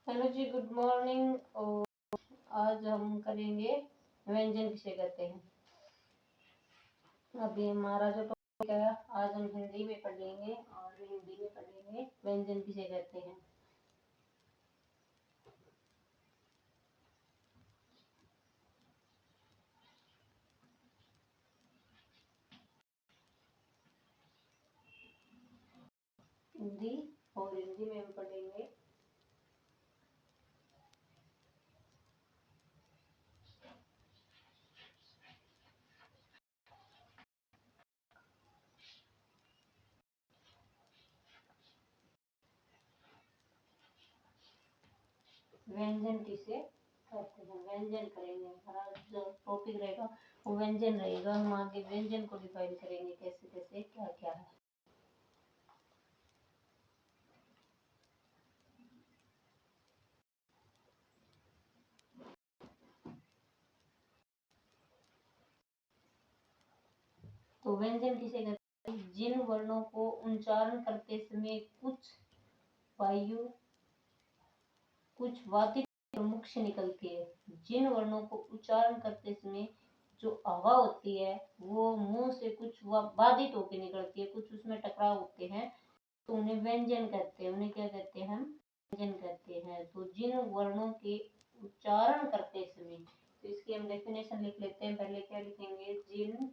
Hello जी, good morning. और आज हम करेंगे व्यंजन किसे कहते हैं। अभी हमारा जो टॉपिक है आज हम हिंदी में पढ़ेंगे और हिंदी में पढ़ेंगे व्यंजन किसे कहते हैं। हिंदी और हिंदी में हम पढ़ेंगे व्यंजन किसे कहते हैं। व्यंजन करेंगे, हमारा जो टॉपिक रहेगा वो व्यंजन रहेगा। हम आगे व्यंजन को डिफाइन करेंगे, कैसे कैसे क्या क्या है। तो व्यंजन किसे कहते हैं, जिन वर्णों को उच्चारण करते समय वायु कुछ वातित प्रमुख से निकलती है। जिन वर्णों को उच्चारण करते समय जो हवा होती है वो मुंह से कुछ बाधित होकर निकलती है, कुछ उसमें टकराव होते हैं, तो उन्हें व्यंजन कहते हैं। उन्हें क्या कहते हैं, हम व्यंजन कहते हैं। तो जिन वर्णों के उच्चारण करते समय, तो इसकी हम डेफिनेशन लिख लेते हैं। पहले क्या लिखेंगे, जिन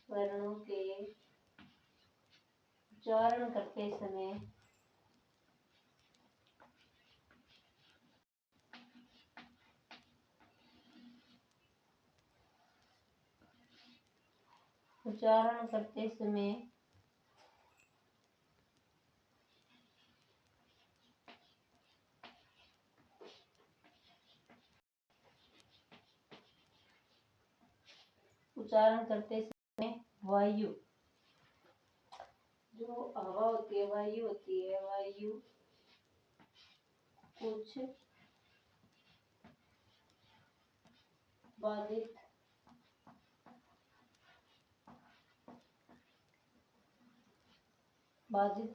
वर्णों के उच्चारण करते समय उच्चारण करते समय उच्चारण करते समय वायु, जो हवा होती है, वायु होती है, वायु कुछ बाधित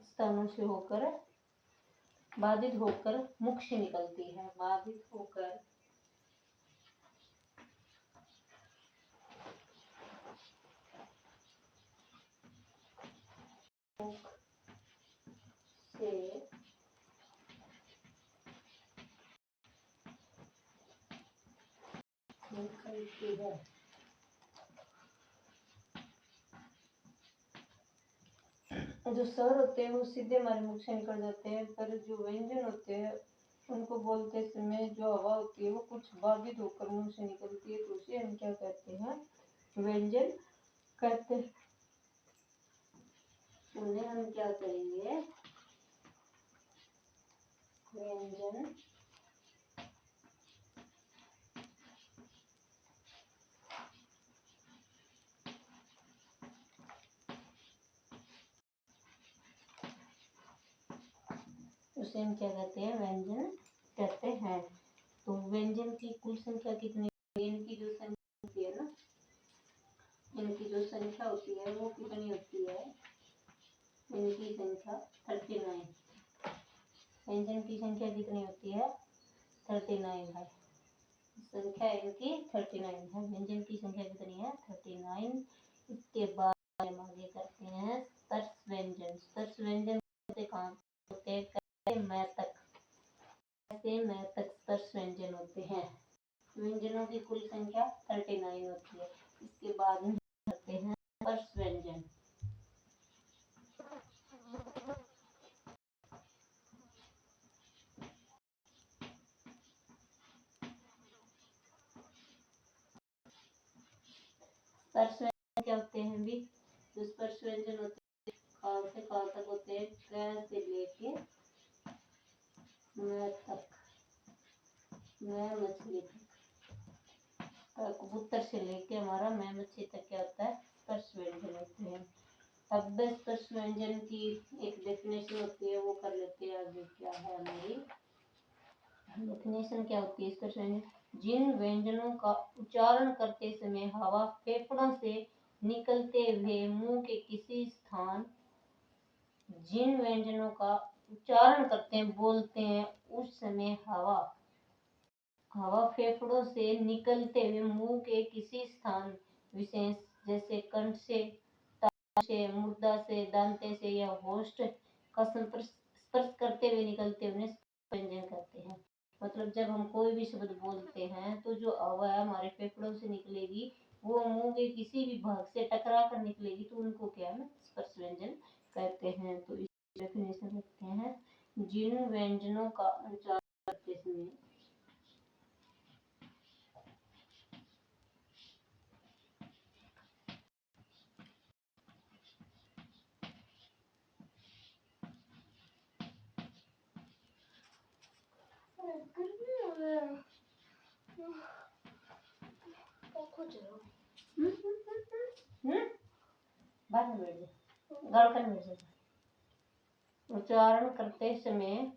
स्थानों से होकर बाधित होकर मुख से निकलती है। बाधित होकर मुख से निकलती है। जो स्वर होते हैं वो सीधे हमारे मुख से निकल जाते हैं, पर जो व्यंजन होते हैं उनको बोलते समय जो हवा होती है वो कुछ बाधित होकर मुंह से निकलती है, तो उसे हम क्या कहते हैं, व्यंजन कहते हैं। उन्हें हम क्या करेंगे, व्यंजन उसे हम क्या कहते हैं, व्यंजन कहते हैं। तो व्यंजन की कुल संख्या कितनी, इनकी जो संख्या होती है ना, इनकी जो संख्या होती है वो कितनी होती है, इनकी संख्या 39। व्यंजन की संख्या कितनी होती है, 39 है। संख्या इनकी 39 है। व्यंजन की संख्या कितनी है, 39। इसके बाद हम आगे करते हैं स्पर्श व्यंजन। स्पर्श व्यंजन कहाँ होते हैं, मैं तक स्पर्श व्यंजन होते हैं। व्यंजनों की कुल संख्या 39 होती है। इसके बाद हम करते हैं स्पर्श व्यंजन। स्पर्श व्यंजन क्या होते हैं भी? जो स्पर्श व्यंजन होते हैं काल से काल तक होते हैं, क से लेके मैं तक, मैं मछली तक, कबूतर से लेके हमारा मैं मछली तक क्या होता है? स्पर्श व्यंजन होते हैं। अब स्पर्श व्यंजन की एक डेफिनेशन होती है, वो कर लेते हैं आगे। क्या है हमारी डेफिनेशन? क्या होती है स्पर्श व्यंजन? जिन व्यंजनों का उच्चारण करते समय हवा फेफड़ों से निकलते हुए मुंह के किसी स्थान, जिन व्यंजनों का उच्चारण करते हैं, बोलते हैं, उस समय हवा फेफड़ों से निकलते हुए मुंह के किसी स्थान विशेष, जैसे कंठ से, तालु से, मुर्दा से, दांते से या होस्ट का स्पर्श करते हुए निकलते हुए व्यंजन कहते हैं। मतलब जब हम कोई भी शब्द बोलते हैं तो जो हवा हमारे फेफड़ों से निकलेगी वो मुंह के किसी भी भाग से टकरा कर निकलेगी, तो उनको क्या है? स्पर्श व्यंजन कहते हैं। तो इस डेफिनेशन लिखते हैं, जिन व्यंजनों का उच्चारण करते समय बाद में बैठ जा, गड़कन बैठ जा। उच्चारण करते समय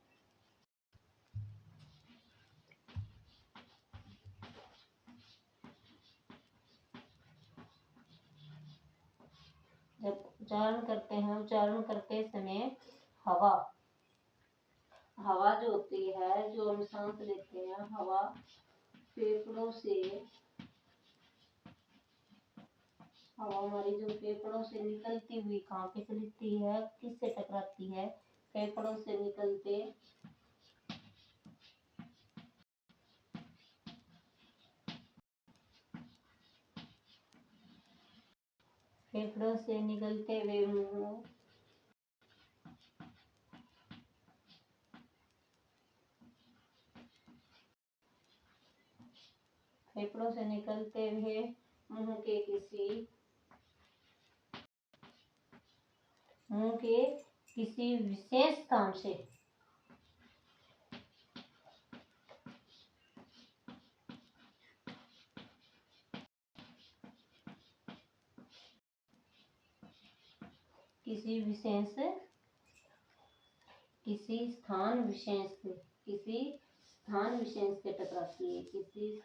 जब उच्चारण करते हैं, उच्चारण करते समय हवा जो होती है, जो हम सांस लेते हैं, हवा फेफड़ों से, हवा हमारी जो फेफड़ों से निकलती हुई कहाँ पे चलती है? किससे टकराती है? फेफड़ों से निकलते फेफड़ों से निकलते हुए मुंह, फेफड़ों से निकलते हुए मुंह के किसी विशेष स्थान से, किसी स्थान विशेष से टकराती है। किसी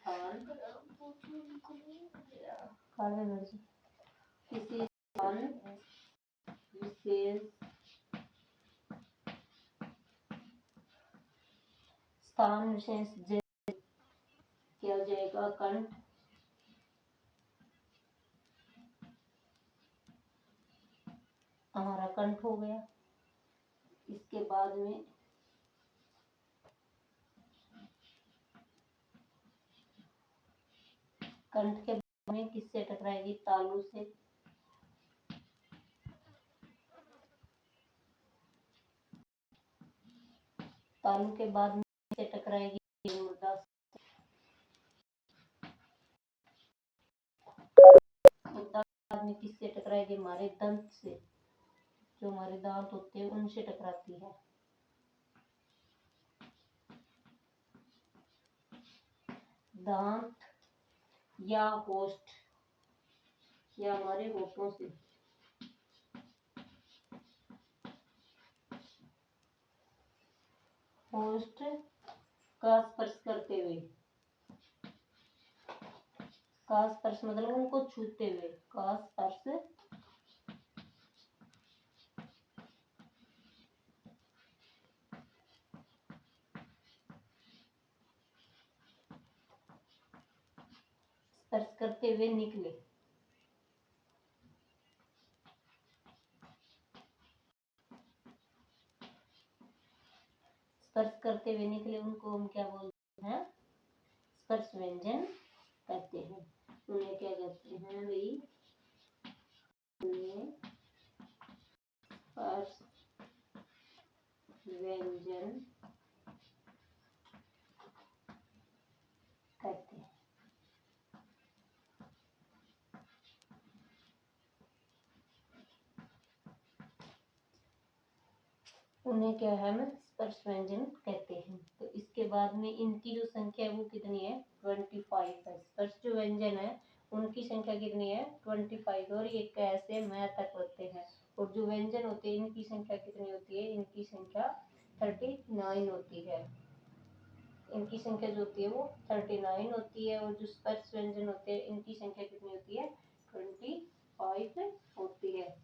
स्थान विशेष, स्थान विशेष जैसे क्या हो जाएगा? कंठ, हमारा कंठ हो गया। इसके बाद में कंठ के बाद में किससे टकराएगी? तालू से। तालू के बाद में किससे टकराएगी? मुर्दा से। मुर्दा के बाद में किससे टकराएगी? हमारे दंत से, जो हमारे दांत होते हैं उनसे टकराती है। दांत या होस्ट या हमारे होठों से, होस्ट का स्पर्श करते हुए, का स्पर्श मतलब उनको छूते हुए, का स्पर्श स्पर्श करते हुए निकले। स्पर्श करते हुए निकले उनको हम क्या बोलते हैं? स्पर्श व्यंजन कहते हैं। उन्हें क्या कहते हैं भाई? उन्हें स्पर्श व्यंजन कहते हैं। उन्हें क्या है, हम स्पर्श व्यंजन कहते हैं। तो इसके बाद में इनकी जो संख्या है वो कितनी है, 25 है। स्पर्श जो व्यंजन है उनकी संख्या कितनी है, 25, और ये कैसे मैं तक होते हैं। और जो व्यंजन होते हैं इनकी संख्या कितनी होती है, इनकी संख्या 39 होती है। इनकी संख्या जो होती है वो 39 होती है, और जो स्पर्श व्यंजन होते हैं इनकी संख्या कितनी होती है, 25 होती है।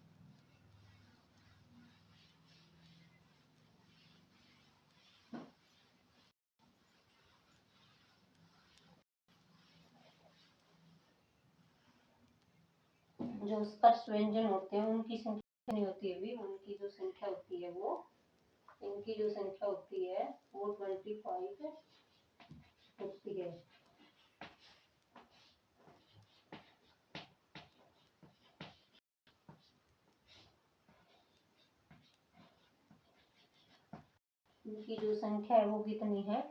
जो स्पर्श व्यंजन होते हैं उनकी संख्या नहीं होती है भी, उनकी जो संख्या होती है वो, इनकी जो संख्या होती है वो 25 होती है। इनकी जो संख्या है वो कितनी है,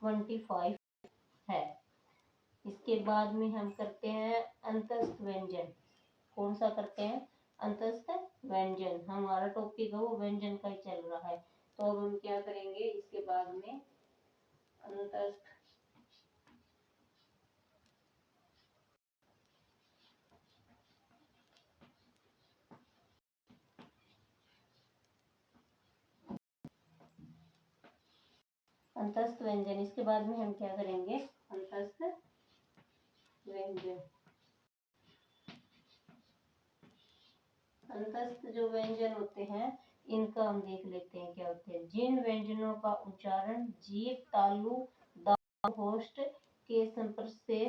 25 है। इसके बाद में हम करते हैं अंतस्थ व्यंजन। कौन सा करते हैं, अंतस्थ व्यंजन। हमारा टॉपिक है वो व्यंजन का ही चल रहा है। तो अब हम क्या करेंगे, इसके बाद में अंतस्थ अंतस्थ व्यंजन। इसके बाद में हम क्या करेंगे, अंतस्थ व्यंजन। अंतस्थ जो व्यंजन होते हैं इनका हम देख लेते हैं क्या होते हैं। जिन व्यंजनों का उच्चारण जीभ, तालु, दांत, होस्ट के संपर्क से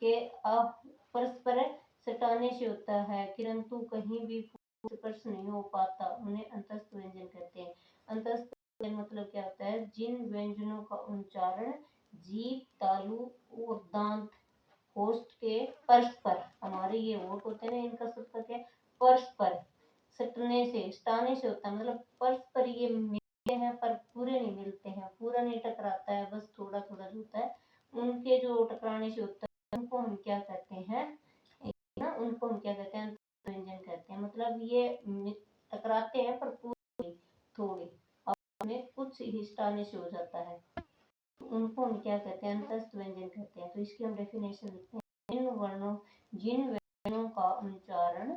के परस्पर सटाने से होता है, किंतु कहीं भी स्पर्श नहीं हो पाता, उन्हें अंतस्थ व्यंजन कहते हैं। अंतस्थ व्यंजन मतलब क्या होता है, जिन व्यंजनों का उच्चारण जीभ, तालु और दांत, होस्ट के परस्पर, हमारे ये होठ होते हैं ना, इनका सबका क्या, परस्पर सटने से, सटाने से होता है। मतलब परस्पर ये मिलते हैं पर पूरे नहीं मिलते हैं, पूरा नहीं टकराता है, बस थोड़ा थोड़ा जो होता है। उनके जो टकराने से होता है उनको हम क्या कहते हैं ना, उनको हम क्या कहते हैं, व्यंजन कहते हैं। मतलब ये टकराते हैं पर पूरे थोड़े, में कुछ हिस्टाने से हो जाता है, उनको हम क्या कहते हैं, अंतस्थ व्यंजन कहते हैं। तो इसकी हम डेफिनेशन लिखते हैं, जिन व्यंजनों का उच्चारण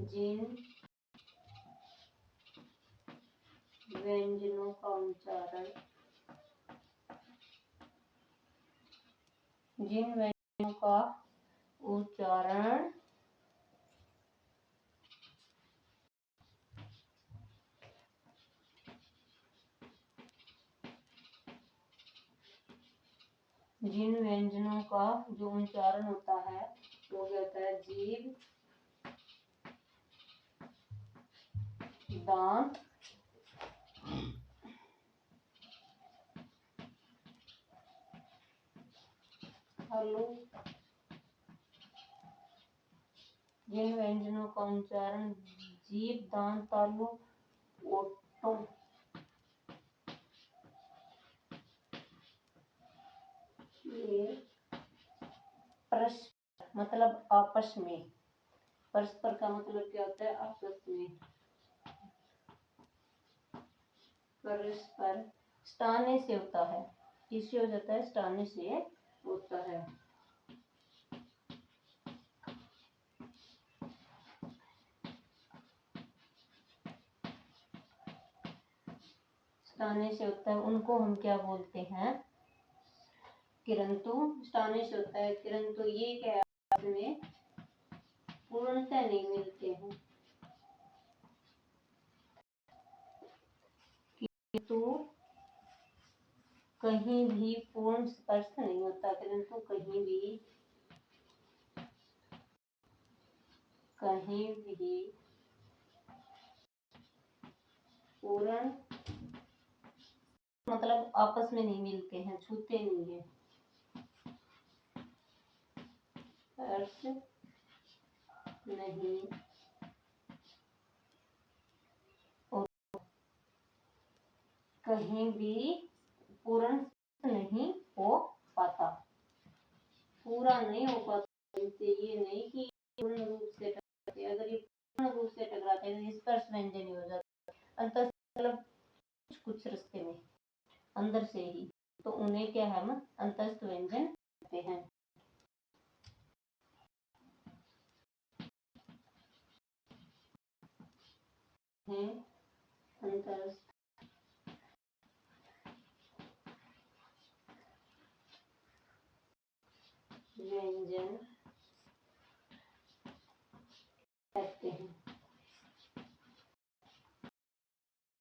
जिन व्यंजनों का उच्चारण जिन व्यंजनों का उच्चारण जिन व्यंजनों का जो उच्चारण होता है वो क्या होता है, जीभ, दांत, तालु, जिन व्यंजनों का उच्चारण जीभ, दांत, तालु, ओठों ये परस्पर मतलब आपस में, परस्पर का मतलब क्या होता है, आपस में, परस्पर सटाने से होता है। किससे हो जाता है, सटाने से होता है। सटाने से होता है, उनको हम क्या बोलते हैं, किंतु। सटाने से होता है किंतु, ये क्या है, में पूर्णतः नहीं मिलते हैं, किंतु कहीं भी पूर्ण स्पर्श नहीं होता, किंतु कहीं भी पूर्ण मतलब आपस में नहीं मिलते हैं, छूते नहीं है, स्पर्श नहीं कहीं भी पूर्ण नहीं हो पाता, पूरा नहीं हो पाता। ये नहीं कि पूर्ण रूप से टकराते, अगर ये पूर्ण रूप से टकराते हैं निष्कर्ष व्यंजन ही हो जाता। अंतर मतलब कुछ रास्ते में अंदर से ही, तो उन्हें क्या हम अंतस्थ व्यंजन कहते हैं। अंतस्थ